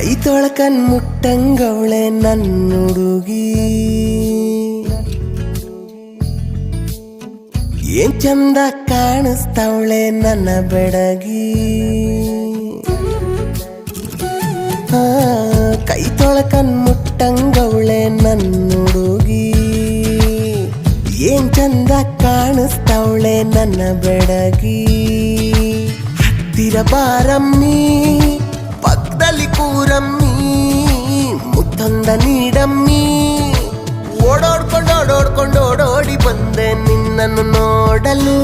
ಕೈ ತೊಳಕನ್ ಮುಟ್ಟಂಗವಳೆ ನನ್ನುಡುಗಿ ಏನ್ ಚಂದ ಕಾಣಿಸ್ತವಳೆ ನನ್ನ ಬೆಡಗಿ ಕೈ ತೊಳಕನ್ ಮುಟ್ಟಂಗವಳೆ ನನ್ನುಡುಗಿ ಏನ್ ಚಂದ ಕಾಣಿಸ್ತವಳೆ ನನ್ನ ಬೆಡಗಿ ಹತ್ತಿರ ಬಾರಮ್ಮಿ ಪಕ್ಕದಲ್ಲಿ ಕೂರಮ್ಮಿ ಮುತ್ತೊಂದ ನೀಡಮ್ಮಿ ಓಡೋಡ್ಕೊಂಡು ಓಡೋಡಿ ಬಂದೆ ನಿನ್ನನ್ನು ನೋಡಲು